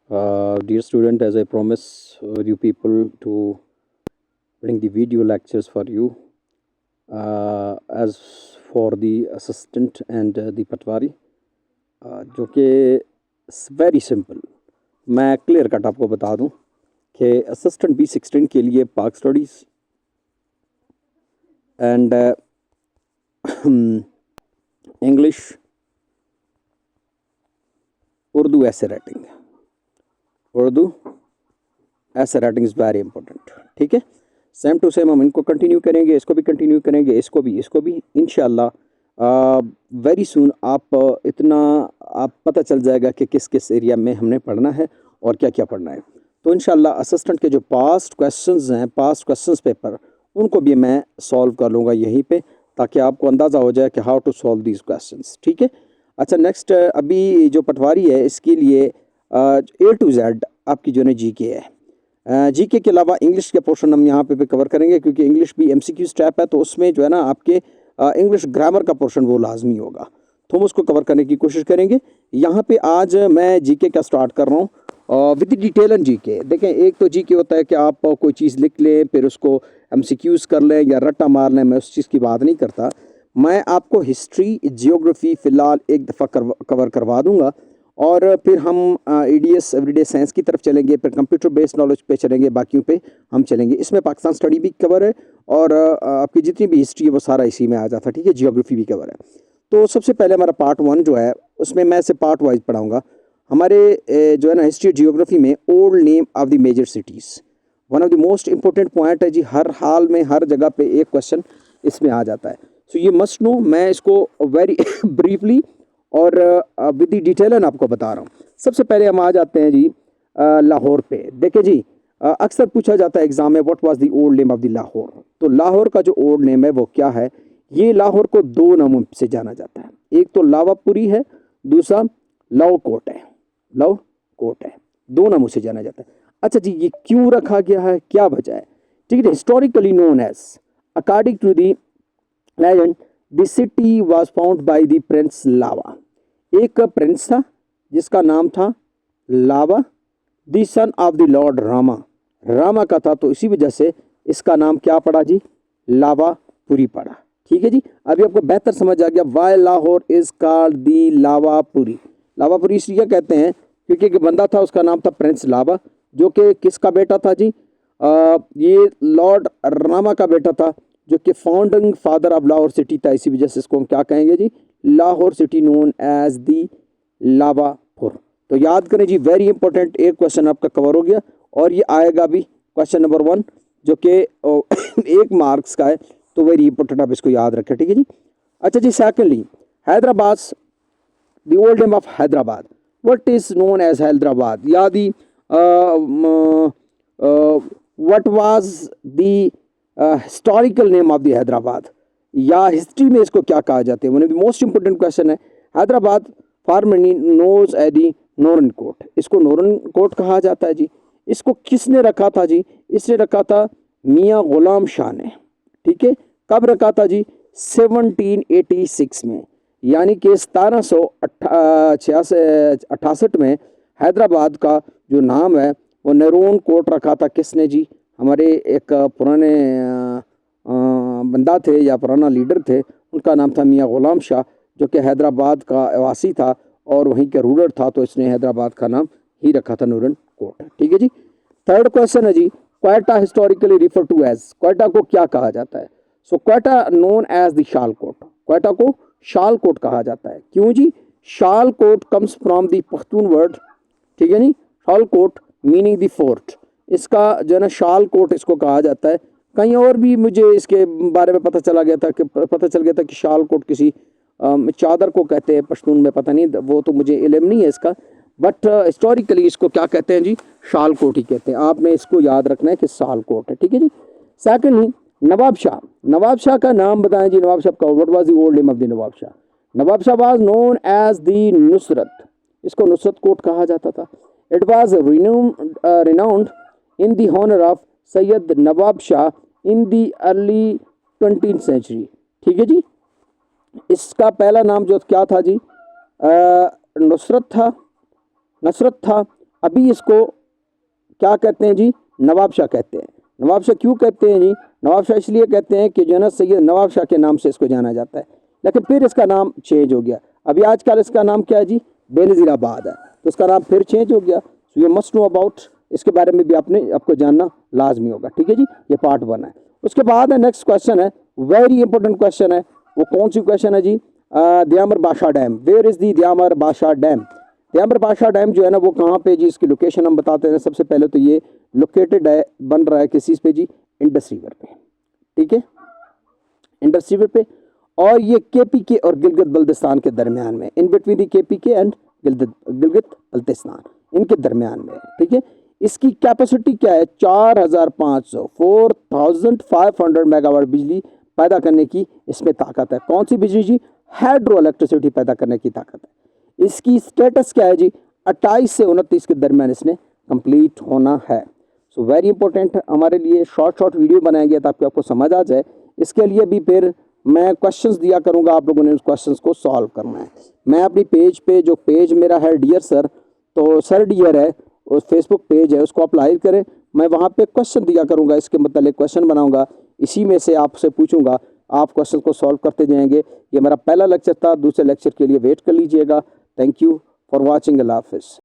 Dear student, as I promise you people to bring the video lectures for you as for the assistant and the patwari, जो कि very simple. मैं clear cut आपको बता दूं कि assistant B16 के लिए पाक स्टडीज़ एंड इंग्लिश, उर्दू ऐसे राइटिंग, उर्दू ऐसे राइटिंग इज़ वेरी इंपॉर्टेंट। ठीक है, सेम टू सेम हम इनको कंटिन्यू करेंगे, इसको भी कंटिन्यू करेंगे, इसको भी इंशाल्लाह वेरी सून। आप पता चल जाएगा कि किस किस एरिया में हमने पढ़ना है और क्या क्या पढ़ना है। तो इंशाल्लाह असिस्टेंट के जो पास्ट क्वेश्चंस हैं, पास्ट क्वेश्चंस पेपर, उनको भी मैं सॉल्व कर लूँगा यहीं पे, ताकि आपको अंदाज़ा हो जाए कि how to solve these questions. ठीक है, अच्छा नेक्स्ट, अभी जो पटवारी है इसके लिए A to Z आपकी जो है GK है। जीके के अलावा इंग्लिश के पोर्शन हम यहाँ पे कवर करेंगे, क्योंकि इंग्लिश भी MCQ स्टेप है, तो उसमें जो है ना आपके इंग्लिश ग्रामर का पोर्शन वो लाजमी होगा, तो हम उसको कवर करने की कोशिश करेंगे। यहाँ पे आज मैं जीके का स्टार्ट कर रहा हूँ विद डिटेल एंड जीके। देखें, एक तो जीके होता है कि आप कोई चीज़ लिख लें फिर उसको MCQs कर लें या रट्टा मार लें, मैं उस चीज़ की बात नहीं करता। मैं आपको हिस्ट्री, जियोग्राफी फ़िलहाल एक दफ़ा कवर करवा दूँगा, और फिर हम EDS एवरीडे साइंस की तरफ चलेंगे, फिर कंप्यूटर बेस्ड नॉलेज पे चलेंगे, बाकियों पे हम चलेंगे। इसमें पाकिस्तान स्टडी भी कवर है, और आपकी जितनी भी हिस्ट्री है वो सारा इसी में आ जाता है। ठीक है, जियोग्राफी भी कवर है। तो सबसे पहले हमारा पार्ट 1 जो है, उसमें मैं इसे पार्ट वाइज पढ़ाऊँगा। हमारे जो है ना हिस्ट्री जियोग्राफी में old name of the major cities one of the most important point है जी। हर हाल में हर जगह पे एक क्वेश्चन इसमें आ जाता है, सो ये मस्ट नो। मैं इसको वेरी ब्रीफली और विद दी डिटेल आपको बता रहा हूँ। सबसे पहले हम आ जाते हैं जी लाहौर पे। देखिए जी, अक्सर पूछा जाता है एग्जाम में, what was the old name of the Lahore. तो लाहौर का जो ओल्ड नेम है वो क्या है? ये लाहौर को दो नामों से जाना जाता है, एक तो लावापुरी है, दूसरा लाहौकोट है। लाहौकोट है, दो नामों से जाना जाता है। अच्छा जी, ये क्यों रखा गया है, क्या वजह है? ठीक है, historically known as, according to the legend, the city was found by the prince Lava. एक प्रिंस था जिसका नाम था Lava, the son of the lord Rama. Rama का था, तो इसी वजह से इसका नाम क्या पड़ा जी? लावापुरी पड़ा। ठीक है जी, अभी आपको बेहतर समझ आ गया why Lahore is called the Lavapuri. Lavapuri इसलिए कहते हैं क्योंकि एक बंदा था, उसका नाम था प्रिंस लावा, जो कि किसका बेटा था जी? ये लॉर्ड रामा का बेटा था, जो कि founding father of Lahore city था। इसी वजह से इसको हम क्या कहेंगे जी? Lahore city known as the Lavapur. तो याद करें जी, वेरी इंपॉर्टेंट, एक क्वेश्चन आपका कवर हो गया, और ये आएगा भी क्वेश्चन नंबर 1, जो कि 1 मार्क्स का है, तो वेरी इंपॉर्टेंट, आप इसको याद रखें। ठीक है जी। अच्छा जी, secondly Hyderabad, the old name of Hyderabad. What is known as Hyderabad? या the what was the historical name of the Hyderabad? या हिस्ट्री में इसको क्या कहा जाता है? One of the most important question है। Hyderabad formerly knows as the Neroon Kot, इसको नोरन कोट कहा जाता है जी। इसको किसने रखा था जी? इसने रखा था मियाँ गुलाम शाह ने। ठीक है, कब रखा था जी? 1786 में, यानी कि 1768 में हैदराबाद का जो नाम है वो नरोन कोट रखा था। किसने जी? हमारे एक पुराने बंदा थे या पुराना लीडर थे, उनका नाम था मियाँ गुलाम शाह, जो कि हैदराबाद का वासी था और वहीं के रूलर था, तो इसने हैदराबाद का नाम ही रखा था नूरन कोट। ठीक है जी। थर्ड क्वेश्चन है जी, Quetta historically refer to as, Quetta को क्या कहा जाता है? So Quetta known as the Shalkot, Quetta को शालकोट कहा जाता है। क्यों जी? Shalkot comes from the Pakhtun word, ठीक है नी, शालकोट मीनिंग द फोर्ट। इसका जो है ना शालकोट इसको कहा जाता है। कहीं और भी मुझे इसके बारे में पता चल गया था कि शालकोट किसी चादर को कहते हैं पश्तून में, पता नहीं, वो तो मुझे इल्म नहीं है इसका, बट हिस्टोरिकली इसको क्या कहते हैं जी? शालकोट ही कहते हैं। आपने इसको याद रखना है कि शालकोट है। ठीक है जी। सेकेंडली नवाब शाह, नवाब शाह का नाम बताएं जी। नवाब शाह का what was the old name of the Nawab Shah? Nawab Shah was known as the Nusrat, इसको नुसरत कोट कहा जाता था। It was renowned in the honour of Syed Nawab Shah in the early 20th century. ठीक है जी। इसका पहला नाम जो क्या था जी? नुसरत था, अभी इसको क्या कहते हैं जी, नवाब शाह कहते हैं। नवाब शाह क्यों कहते हैं जी, नवाब शाह इसलिए कहते हैं कि जो है ना सैयद नवाब शाह के नाम से इसको जाना जाता है, लेकिन फिर इसका नाम चेंज हो गया। अभी आजकल इसका नाम क्या है जी, बेनज़ीराबाद है, तो इसका नाम फिर चेंज हो गया। So you must know about, इसके बारे में भी आपको जानना लाजमी होगा, ठीक है जी। ये पार्ट 1 है। उसके बाद है नेक्स्ट क्वेश्चन है, वेरी इंपॉर्टेंट क्वेश्चन है। वो कौन सी क्वेश्चन है जी, दयामर बादशाह डैम, वेयर इज़ दी दयामर बादशाह डैम। दयामर बादशाह डैम जो है ना वो कहाँ पे जी, इसकी लोकेशन हम बताते हैं। सबसे पहले तो ये लोकेटेड है, बन रहा है किस चीज़ पे जी, इंडस रिवर पे, ठीक है, इंडस रिवर पे। और ये केपीके और गिलगित बल्तिस्तान के दरमियान में, in between the KPK and Gilgit Baltistan, इनके दरमियान में, ठीक है। इसकी कैपेसिटी क्या है, 4500 मेगावाट बिजली पैदा करने की इसमें ताकत है। कौन सी बिजली जी, हाइड्रो इलेक्ट्रिसिटी पैदा करने की ताकत है। इसकी स्टेटस क्या है जी, 28 से 29 के दरमियान इसने कंप्लीट होना है। सो वेरी इंपॉर्टेंट हमारे लिए, शॉर्ट वीडियो बनाया गया ताकि आपको समझ आ जाए। इसके लिए भी फिर मैं क्वेश्चंस दिया करूंगा, आप लोगों ने उस क्वेश्चंस को सॉल्व करना है। मैं अपनी पेज पे, जो पेज मेरा है डियर सर, तो सर डियर है, उस फेसबुक पेज है, उसको आप लाइक करें। मैं वहाँ पे क्वेश्चन दिया करूँगा, इसके मतलब क्वेश्चन बनाऊँगा, इसी में से आपसे पूछूंगा, आप क्वेश्चन को सॉल्व करते जाएंगे। ये मेरा पहला लेक्चर था, दूसरे लेक्चर के लिए वेट कर लीजिएगा। थैंक यू फॉर वॉचिंग, अल्लाह हाफिज़।